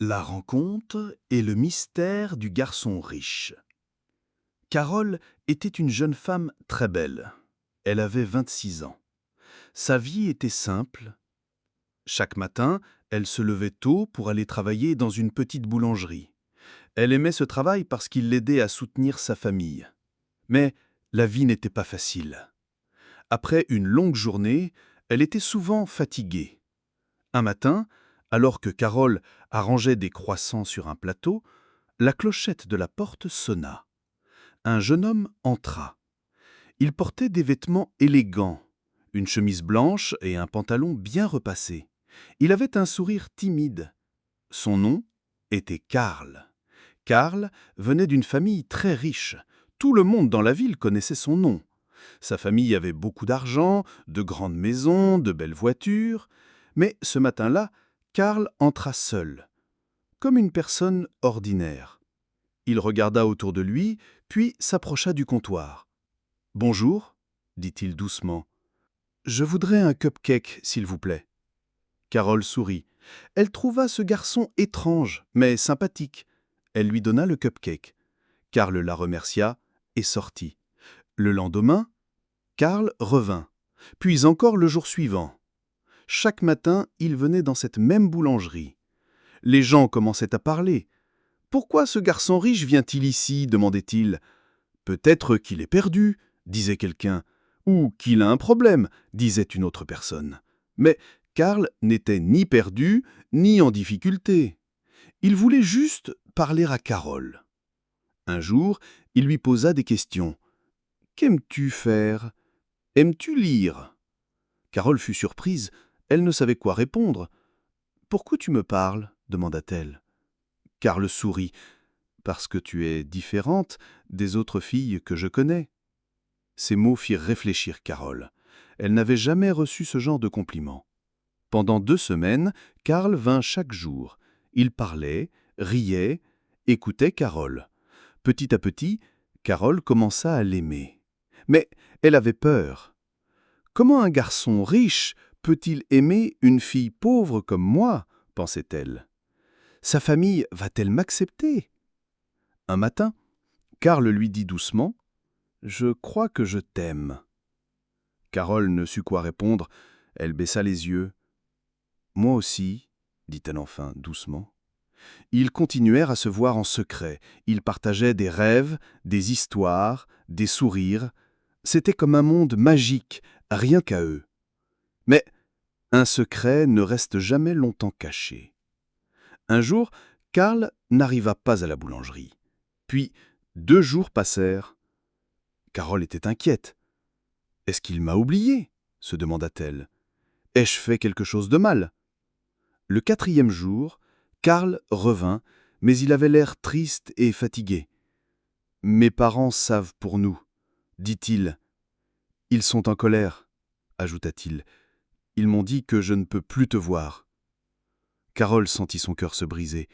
La rencontre et le mystère du garçon riche. Carole était une jeune femme très belle. Elle avait 26 ans. Sa vie était simple. Chaque matin, elle se levait tôt pour aller travailler dans une petite boulangerie. Elle aimait ce travail parce qu'il l'aidait à soutenir sa famille. Mais la vie n'était pas facile. Après une longue journée, elle était souvent fatiguée. Un matin, alors que Carole arrangeait des croissants sur un plateau, la clochette de la porte sonna. Un jeune homme entra. Il portait des vêtements élégants, une chemise blanche et un pantalon bien repassé. Il avait un sourire timide. Son nom était Karl. Karl venait d'une famille très riche. Tout le monde dans la ville connaissait son nom. Sa famille avait beaucoup d'argent, de grandes maisons, de belles voitures. Mais ce matin-là, Karl entra seul, comme une personne ordinaire. Il regarda autour de lui, puis s'approcha du comptoir. « Bonjour, dit-il doucement. Je voudrais un cupcake, s'il vous plaît. » Carole sourit. Elle trouva ce garçon étrange, mais sympathique. Elle lui donna le cupcake. Karl la remercia et sortit. Le lendemain, Karl revint, puis encore le jour suivant. Chaque matin, il venait dans cette même boulangerie. Les gens commençaient à parler. « Pourquoi ce garçon riche vient-il ici ?» demandait-il. « Peut-être qu'il est perdu, » disait quelqu'un. « Ou qu'il a un problème, » disait une autre personne. Mais Karl n'était ni perdu, ni en difficulté. Il voulait juste parler à Carole. Un jour, il lui posa des questions. « Qu'aimes-tu faire ? Aimes-tu lire ?» Carole fut surprise. Elle ne savait quoi répondre. « Pourquoi tu me parles ? » demanda-t-elle. Karl sourit. « Parce que tu es différente des autres filles que je connais. » Ces mots firent réfléchir Carole. Elle n'avait jamais reçu ce genre de compliment. Pendant 2 semaines, Karl vint chaque jour. Il parlait, riait, écoutait Carole. Petit à petit, Carole commença à l'aimer. Mais elle avait peur. « Comment un garçon riche peut-il aimer une fille pauvre comme moi ?» pensait-elle. « Sa famille va-t-elle m'accepter ?» Un matin, Karl lui dit doucement « Je crois que je t'aime. » Carole ne sut quoi répondre. Elle baissa les yeux. « Moi aussi, » dit-elle enfin doucement. Ils continuèrent à se voir en secret. Ils partageaient des rêves, des histoires, des sourires. C'était comme un monde magique, rien qu'à eux. Mais un secret ne reste jamais longtemps caché. Un jour, Karl n'arriva pas à la boulangerie. Puis 2 jours passèrent. Carole était inquiète. « Est-ce qu'il m'a oublié ?» se demanda-t-elle. « Ai-je fait quelque chose de mal ?» Le 4e jour, Karl revint, mais il avait l'air triste et fatigué. « Mes parents savent pour nous, » dit-il. « Ils sont en colère, » ajouta-t-il. « Ils m'ont dit que je ne peux plus te voir. » Carole sentit son cœur se briser.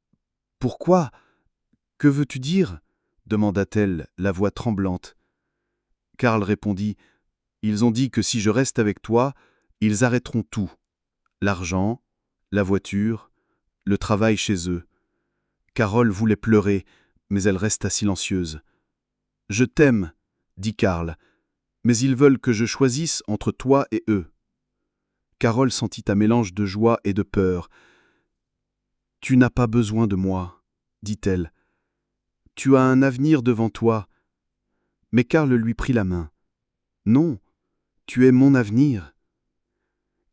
« Pourquoi ? Que veux-tu dire ?» demanda-t-elle, la voix tremblante. Karl répondit « Ils ont dit que si je reste avec toi, ils arrêteront tout. L'argent, la voiture, le travail chez eux. » Carole voulait pleurer, mais elle resta silencieuse. « Je t'aime, » dit Karl, « mais ils veulent que je choisisse entre toi et eux. » Carole sentit un mélange de joie et de peur. « Tu n'as pas besoin de moi, » dit-elle. « Tu as un avenir devant toi. » Mais Karl lui prit la main. « Non, tu es mon avenir. »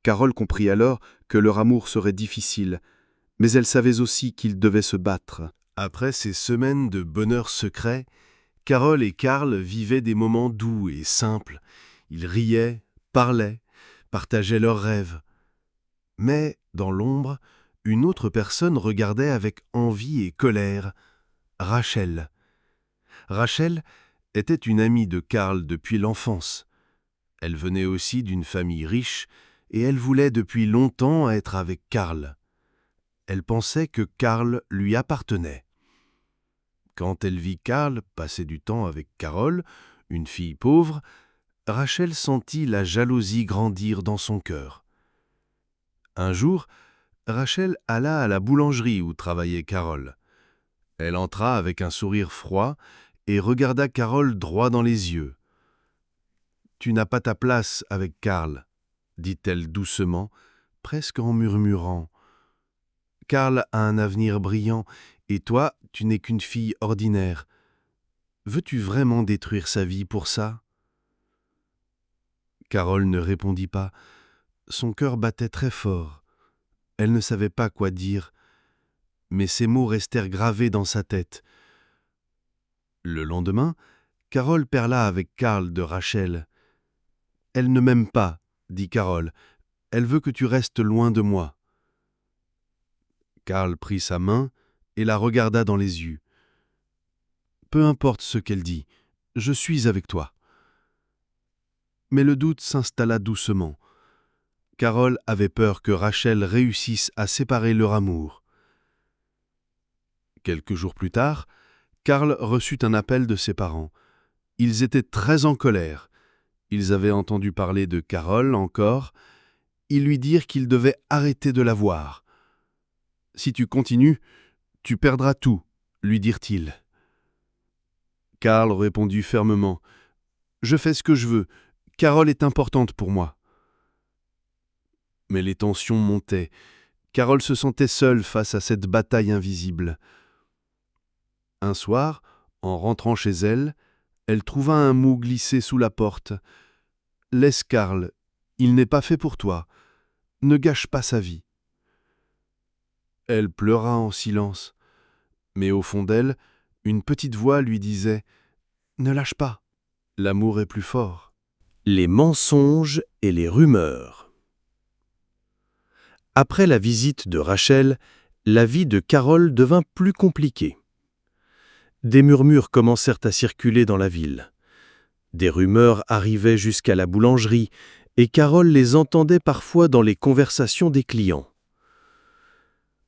Carole comprit alors que leur amour serait difficile, mais elle savait aussi qu'ils devaient se battre. Après ces semaines de bonheur secret, Carole et Karl vivaient des moments doux et simples. Ils riaient, parlaient, partageaient leurs rêves. Mais, dans l'ombre, une autre personne regardait avec envie et colère, Rachel. Rachel était une amie de Karl depuis l'enfance. Elle venait aussi d'une famille riche et elle voulait depuis longtemps être avec Karl. Elle pensait que Karl lui appartenait. Quand elle vit Karl passer du temps avec Carole, une fille pauvre, Rachel sentit la jalousie grandir dans son cœur. Un jour, Rachel alla à la boulangerie où travaillait Carole. Elle entra avec un sourire froid et regarda Carole droit dans les yeux. « Tu n'as pas ta place avec Karl », dit-elle doucement, presque en murmurant. « Karl a un avenir brillant, et toi, tu n'es qu'une fille ordinaire. Veux-tu vraiment détruire sa vie pour ça ?» Carole ne répondit pas. Son cœur battait très fort. Elle ne savait pas quoi dire, mais ces mots restèrent gravés dans sa tête. Le lendemain, Carole parla avec Karl de Rachel. « Elle ne m'aime pas, » dit Carole. « Elle veut que tu restes loin de moi. » Karl prit sa main et la regarda dans les yeux. « Peu importe ce qu'elle dit, je suis avec toi. » Mais le doute s'installa doucement. Carole avait peur que Rachel réussisse à séparer leur amour. Quelques jours plus tard, Karl reçut un appel de ses parents. Ils étaient très en colère. Ils avaient entendu parler de Carole encore. Ils lui dirent qu'il devait arrêter de la voir. « Si tu continues, tu perdras tout », lui dirent-ils. Karl répondit fermement. « Je fais ce que je veux. Carole est importante pour moi. » Mais les tensions montaient. Carole se sentait seule face à cette bataille invisible. Un soir, en rentrant chez elle, elle trouva un mot glissé sous la porte. « Laisse Karl, il n'est pas fait pour toi. Ne gâche pas sa vie. » Elle pleura en silence, mais au fond d'elle, une petite voix lui disait « Ne lâche pas, l'amour est plus fort. » Les mensonges et les rumeurs. Après la visite de Rachel, la vie de Carole devint plus compliquée. Des murmures commencèrent à circuler dans la ville. Des rumeurs arrivaient jusqu'à la boulangerie et Carole les entendait parfois dans les conversations des clients.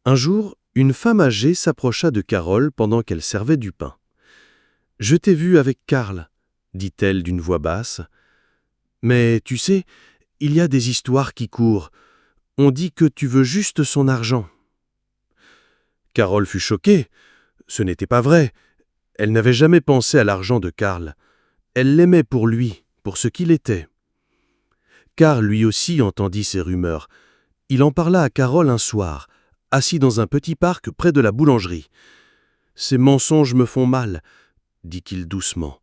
Un jour, une femme âgée s'approcha de Carole pendant qu'elle servait du pain. « Je t'ai vue avec Karl, » dit-elle d'une voix basse. « Mais tu sais, il y a des histoires qui courent. On dit que tu veux juste son argent. » Carole fut choquée. Ce n'était pas vrai. Elle n'avait jamais pensé à l'argent de Karl. Elle l'aimait pour lui, pour ce qu'il était. Karl lui aussi entendit ces rumeurs. Il en parla à Carole un soir, assis dans un petit parc près de la boulangerie. « Ces mensonges me font mal, » dit-il doucement.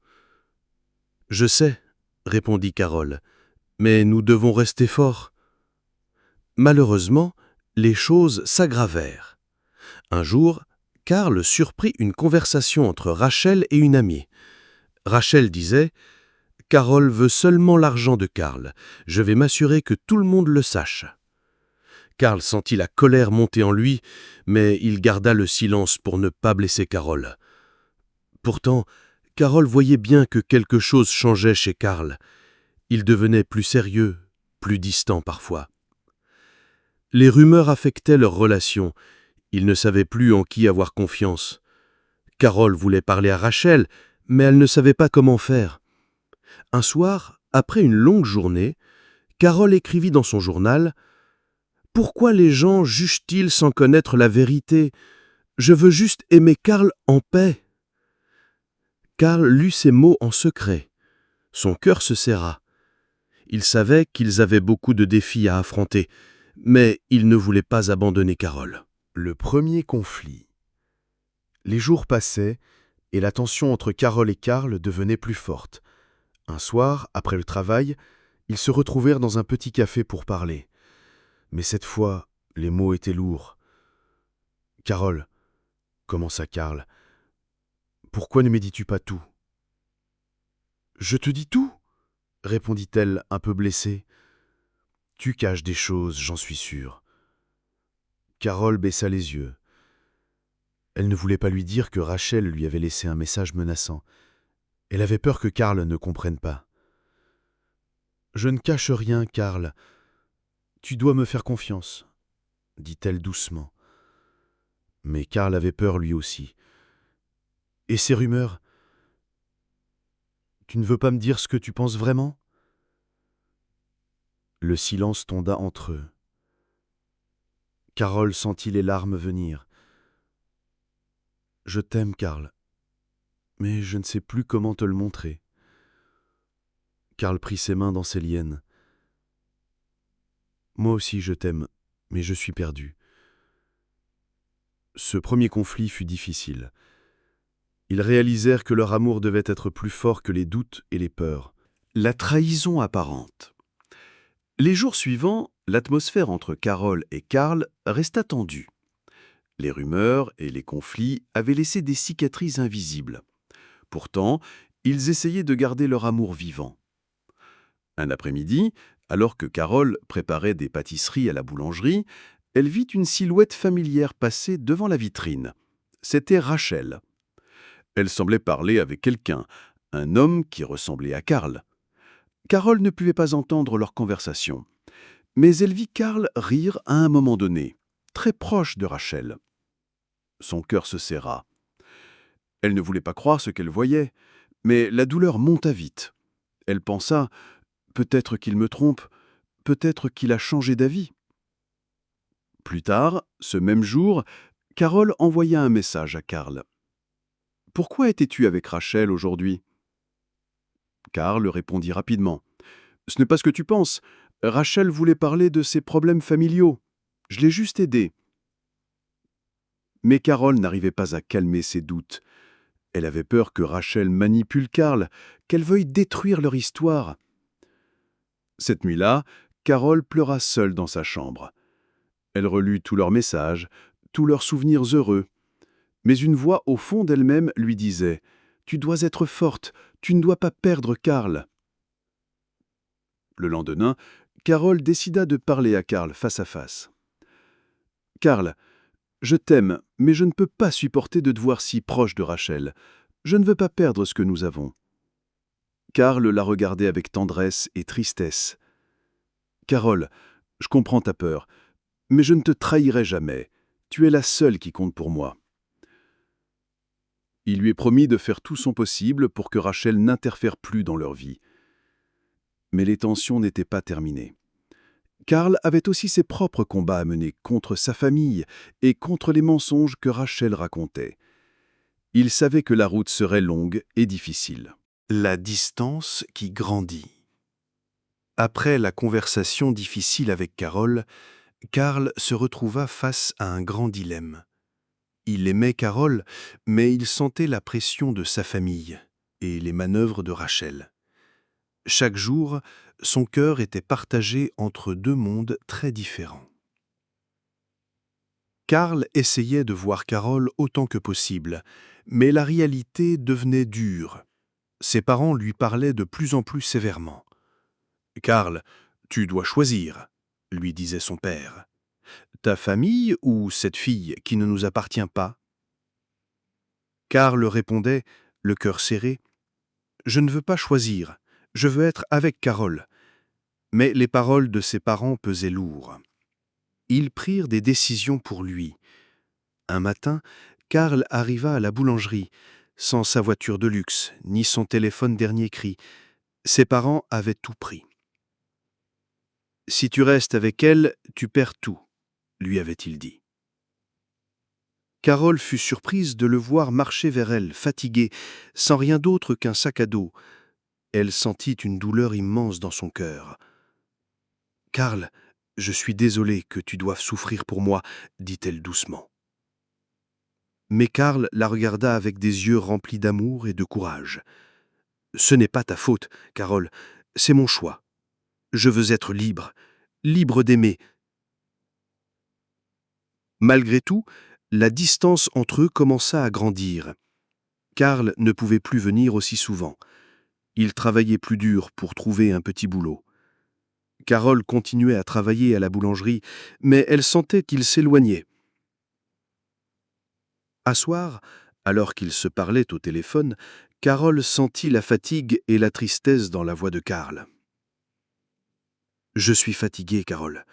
« Je sais, » répondit Carole, « mais nous devons rester forts. » Malheureusement, les choses s'aggravèrent. Un jour, Karl surprit une conversation entre Rachel et une amie. Rachel disait « Carole veut seulement l'argent de Karl. Je vais m'assurer que tout le monde le sache. » Karl sentit la colère monter en lui, mais il garda le silence pour ne pas blesser Carole. Pourtant, Carole voyait bien que quelque chose changeait chez Karl. Il devenait plus sérieux, plus distant parfois. Les rumeurs affectaient leur relation. Ils ne savaient plus en qui avoir confiance. Carole voulait parler à Rachel, mais elle ne savait pas comment faire. Un soir, après une longue journée, Carole écrivit dans son journal « Pourquoi les gens jugent-ils sans connaître la vérité ? Je veux juste aimer Karl en paix. » Karl lut ces mots en secret. Son cœur se serra. Il savait qu'ils avaient beaucoup de défis à affronter, mais il ne voulait pas abandonner Carole. Le premier conflit. Les jours passaient et la tension entre Carole et Karl devenait plus forte. Un soir, après le travail, ils se retrouvèrent dans un petit café pour parler. Mais cette fois, les mots étaient lourds. « Carole, » commença Karl, « pourquoi ne me dis-tu pas tout ?»« Je te dis tout » répondit-elle un peu blessée. « Tu caches des choses, j'en suis sûr. » Carole baissa les yeux. Elle ne voulait pas lui dire que Rachel lui avait laissé un message menaçant. Elle avait peur que Karl ne comprenne pas. « Je ne cache rien, Karl. Tu dois me faire confiance, » dit-elle doucement. Mais Karl avait peur lui aussi. « Et ces rumeurs ? Tu ne veux pas me dire ce que tu penses vraiment ?» Le silence tomba entre eux. Carole sentit les larmes venir. « Je t'aime, Karl, mais je ne sais plus comment te le montrer. » Karl prit ses mains dans ses liennes. « Moi aussi je t'aime, mais je suis perdu. » Ce premier conflit fut difficile. Ils réalisèrent que leur amour devait être plus fort que les doutes et les peurs. La trahison apparente. Les jours suivants, l'atmosphère entre Carole et Karl resta tendue. Les rumeurs et les conflits avaient laissé des cicatrices invisibles. Pourtant, ils essayaient de garder leur amour vivant. Un après-midi, alors que Carole préparait des pâtisseries à la boulangerie, elle vit une silhouette familière passer devant la vitrine. C'était Rachel. Elle semblait parler avec quelqu'un, un homme qui ressemblait à Karl. Carole ne pouvait pas entendre leur conversation, mais elle vit Karl rire à un moment donné, très proche de Rachel. Son cœur se serra. Elle ne voulait pas croire ce qu'elle voyait, mais la douleur monta vite. Elle pensa « Peut-être qu'il me trompe, peut-être qu'il a changé d'avis. » Plus tard, ce même jour, Carole envoya un message à Karl. « Pourquoi étais-tu avec Rachel aujourd'hui ?» Karl répondit rapidement. « Ce n'est pas ce que tu penses. Rachel voulait parler de ses problèmes familiaux. Je l'ai juste aidée. » Mais Carole n'arrivait pas à calmer ses doutes. Elle avait peur que Rachel manipule Karl, qu'elle veuille détruire leur histoire. Cette nuit-là, Carole pleura seule dans sa chambre. Elle relut tous leurs messages, tous leurs souvenirs heureux. Mais une voix au fond d'elle-même lui disait « Tu dois être forte, tu ne dois pas perdre Karl. » Le lendemain, Carole décida de parler à Karl face à face. « Karl, je t'aime, mais je ne peux pas supporter de te voir si proche de Rachel. Je ne veux pas perdre ce que nous avons. » Karl la regardait avec tendresse et tristesse. « Carole, je comprends ta peur, mais je ne te trahirai jamais. Tu es la seule qui compte pour moi. » Il lui est promis de faire tout son possible pour que Rachel n'interfère plus dans leur vie. Mais les tensions n'étaient pas terminées. Karl avait aussi ses propres combats à mener contre sa famille et contre les mensonges que Rachel racontait. Il savait que la route serait longue et difficile. La distance qui grandit. Après la conversation difficile avec Carole, Karl se retrouva face à un grand dilemme. Il aimait Carole, mais il sentait la pression de sa famille et les manœuvres de Rachel. Chaque jour, son cœur était partagé entre deux mondes très différents. Karl essayait de voir Carole autant que possible, mais la réalité devenait dure. Ses parents lui parlaient de plus en plus sévèrement. « Karl, tu dois choisir, » lui disait son père. « Ta famille ou cette fille qui ne nous appartient pas ?» Karl répondait, le cœur serré, « Je ne veux pas choisir, je veux être avec Carole. » Mais les paroles de ses parents pesaient lourd. Ils prirent des décisions pour lui. Un matin, Karl arriva à la boulangerie, sans sa voiture de luxe, ni son téléphone dernier cri. Ses parents avaient tout pris. « Si tu restes avec elle, tu perds tout, » lui avait-il dit. Carole fut surprise de le voir marcher vers elle, fatigué, sans rien d'autre qu'un sac à dos. Elle sentit une douleur immense dans son cœur. « Karl, je suis désolée que tu doives souffrir pour moi, » dit-elle doucement. Mais Karl la regarda avec des yeux remplis d'amour et de courage. « Ce n'est pas ta faute, Carole, c'est mon choix. Je veux être libre, libre d'aimer. » Malgré tout, la distance entre eux commença à grandir. Karl ne pouvait plus venir aussi souvent. Il travaillait plus dur pour trouver un petit boulot. Carole continuait à travailler à la boulangerie, mais elle sentait qu'il s'éloignait. Un soir, alors qu'ils se parlaient au téléphone, Carole sentit la fatigue et la tristesse dans la voix de Karl. « Je suis fatiguée, Carole.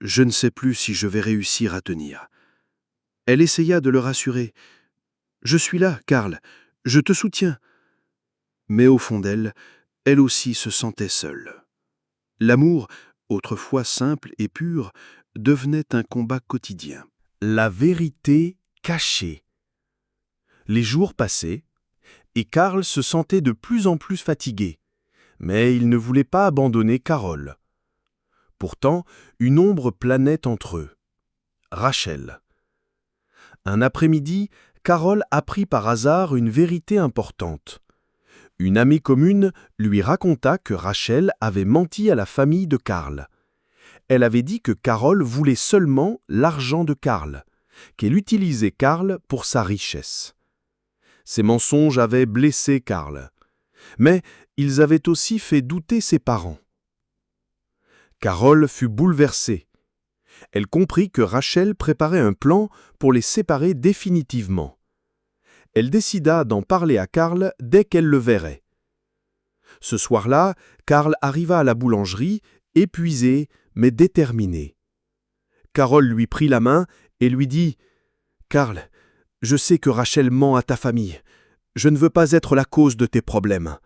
Je ne sais plus si je vais réussir à tenir. » Elle essaya de le rassurer. « Je suis là, Karl. Je te soutiens. » Mais au fond d'elle, elle aussi se sentait seule. L'amour, autrefois simple et pur, devenait un combat quotidien. La vérité cachée. Les jours passaient, et Karl se sentait de plus en plus fatigué, mais il ne voulait pas abandonner Carole. Pourtant, une ombre planait entre eux. Rachel. Un après-midi, Carole apprit par hasard une vérité importante. Une amie commune lui raconta que Rachel avait menti à la famille de Karl. Elle avait dit que Carole voulait seulement l'argent de Karl, qu'elle utilisait Karl pour sa richesse. Ces mensonges avaient blessé Karl, mais ils avaient aussi fait douter ses parents. Carole fut bouleversée. Elle comprit que Rachel préparait un plan pour les séparer définitivement. Elle décida d'en parler à Karl dès qu'elle le verrait. Ce soir-là, Karl arriva à la boulangerie, épuisé mais déterminé. Carole lui prit la main et lui dit « Karl, je sais que Rachel ment à ta famille. Je ne veux pas être la cause de tes problèmes. »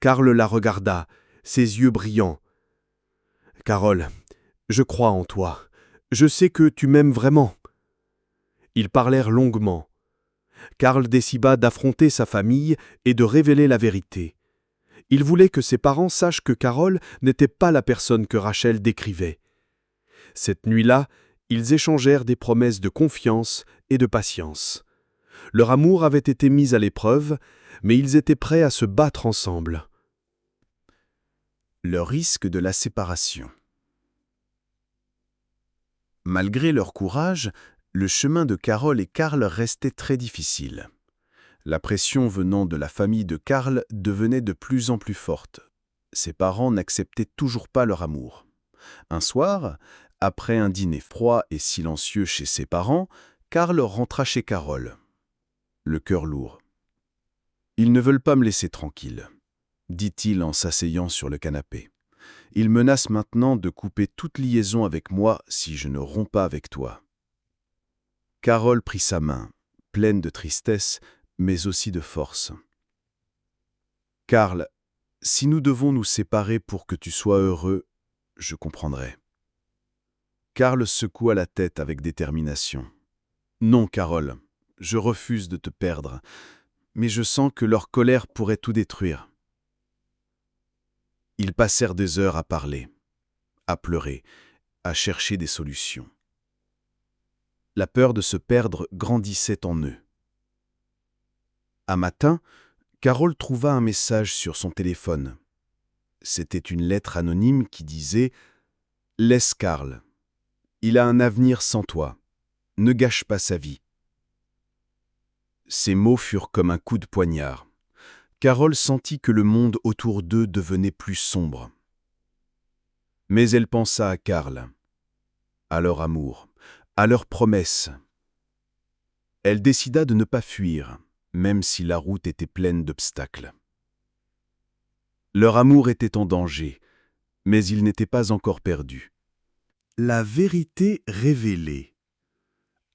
Karl la regarda, ses yeux brillants. « Carole, je crois en toi. Je sais que tu m'aimes vraiment. » Ils parlèrent longuement. Karl décida d'affronter sa famille et de révéler la vérité. Il voulait que ses parents sachent que Carole n'était pas la personne que Rachel décrivait. Cette nuit-là, ils échangèrent des promesses de confiance et de patience. Leur amour avait été mis à l'épreuve, mais ils étaient prêts à se battre ensemble. Le risque de la séparation. Malgré leur courage, le chemin de Carole et Karl restait très difficile. La pression venant de la famille de Karl devenait de plus en plus forte. Ses parents n'acceptaient toujours pas leur amour. Un soir, après un dîner froid et silencieux chez ses parents, Karl rentra chez Carole, le cœur lourd. « Ils ne veulent pas me laisser tranquille, » dit-il en s'asseyant sur le canapé. « Ils menacent maintenant de couper toute liaison avec moi si je ne romps pas avec toi. » Carole prit sa main, pleine de tristesse, mais aussi de force. « Karl, si nous devons nous séparer pour que tu sois heureux, je comprendrai. » Karl secoua la tête avec détermination. « Non, Carole, je refuse de te perdre, mais je sens que leur colère pourrait tout détruire. » Ils passèrent des heures à parler, à pleurer, à chercher des solutions. La peur de se perdre grandissait en eux. Un matin, Carole trouva un message sur son téléphone. C'était une lettre anonyme qui disait « Laisse Karl. Il a un avenir sans toi. Ne gâche pas sa vie. » Ces mots furent comme un coup de poignard. Carole sentit que le monde autour d'eux devenait plus sombre. Mais elle pensa à Karl, à leur amour, à leurs promesses. Elle décida de ne pas fuir, même si la route était pleine d'obstacles. Leur amour était en danger, mais il n'était pas encore perdu. La vérité révélée.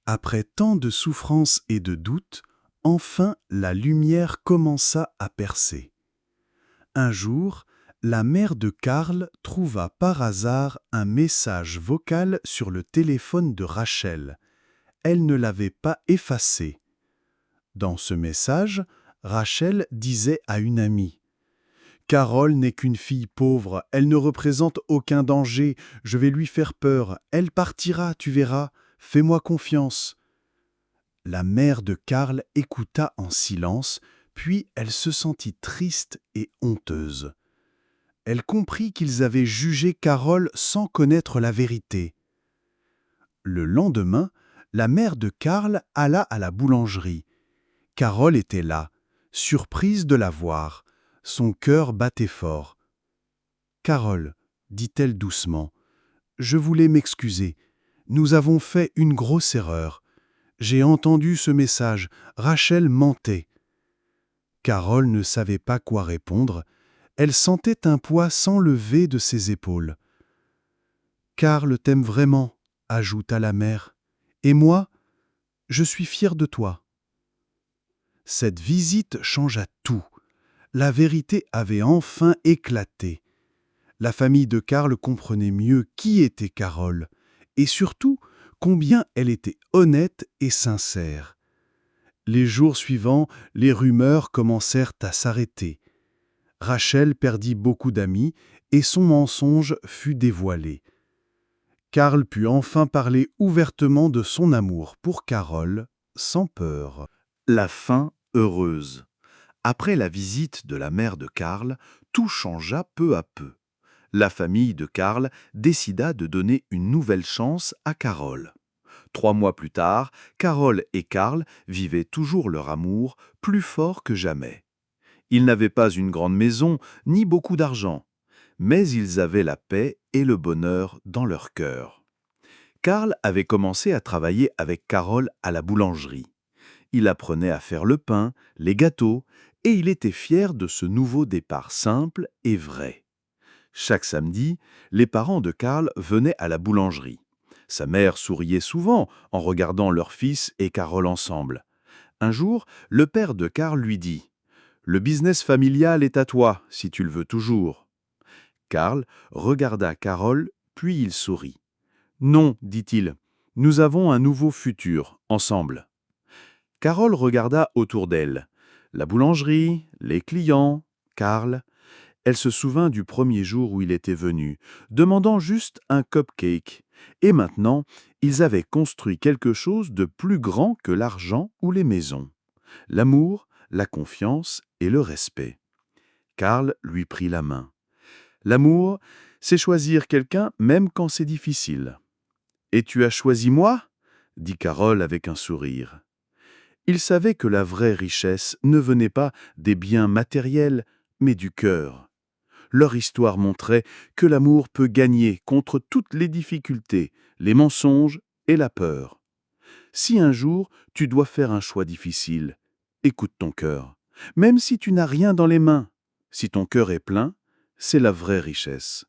Après tant de souffrances et de doutes, enfin la lumière commença à percer. Un jour, la mère de Karl trouva par hasard un message vocal sur le téléphone de Rachel. Elle ne l'avait pas effacé. Dans ce message, Rachel disait à une amie « Carole n'est qu'une fille pauvre, elle ne représente aucun danger, je vais lui faire peur, elle partira, tu verras, fais-moi confiance. » La mère de Karl écouta en silence, puis elle se sentit triste et honteuse. Elle comprit qu'ils avaient jugé Carole sans connaître la vérité. Le lendemain, la mère de Karl alla à la boulangerie. Carole était là, surprise de la voir. Son cœur battait fort. « Carole, dit-elle doucement, je voulais m'excuser. Nous avons fait une grosse erreur. J'ai entendu ce message. Rachel mentait. » Carole ne savait pas quoi répondre. Elle sentait un poids s'enlever de ses épaules. « Karl t'aime vraiment, » ajouta la mère. « Et moi, je suis fière de toi. » Cette visite changea tout. La vérité avait enfin éclaté. La famille de Karl comprenait mieux qui était Carole. et surtout combien elle était honnête et sincère. Les jours suivants, les rumeurs commencèrent à s'arrêter. Rachel perdit beaucoup d'amis et son mensonge fut dévoilé. Karl put enfin parler ouvertement de son amour pour Carole, sans peur. La fin heureuse. Après la visite de la mère de Karl, tout changea peu à peu. La famille de Karl décida de donner une nouvelle chance à Carole. 3 mois plus tard, Carole et Karl vivaient toujours leur amour plus fort que jamais. Ils n'avaient pas une grande maison ni beaucoup d'argent, mais ils avaient la paix et le bonheur dans leur cœur. Karl avait commencé à travailler avec Carole à la boulangerie. Il apprenait à faire le pain, les gâteaux, et il était fier de ce nouveau départ simple et vrai. Chaque samedi, les parents de Karl venaient à la boulangerie. Sa mère souriait souvent en regardant leur fils et Carole ensemble. Un jour, le père de Karl lui dit « Le business familial est à toi, si tu le veux toujours. » Karl regarda Carole, puis il sourit. « Non, dit-il, nous avons un nouveau futur, ensemble. » Carole regarda autour d'elle. La boulangerie, les clients, Karl. Elle se souvint du premier jour où il était venu, demandant juste un cupcake. Et maintenant, ils avaient construit quelque chose de plus grand que l'argent ou les maisons. L'amour, la confiance et le respect. Karl lui prit la main. L'amour, c'est choisir quelqu'un même quand c'est difficile. « Et tu as choisi moi ?» dit Carole avec un sourire. Il savait que la vraie richesse ne venait pas des biens matériels, mais du cœur. Leur histoire montrait que l'amour peut gagner contre toutes les difficultés, les mensonges et la peur. Si un jour tu dois faire un choix difficile, écoute ton cœur. Même si tu n'as rien dans les mains, si ton cœur est plein, c'est la vraie richesse.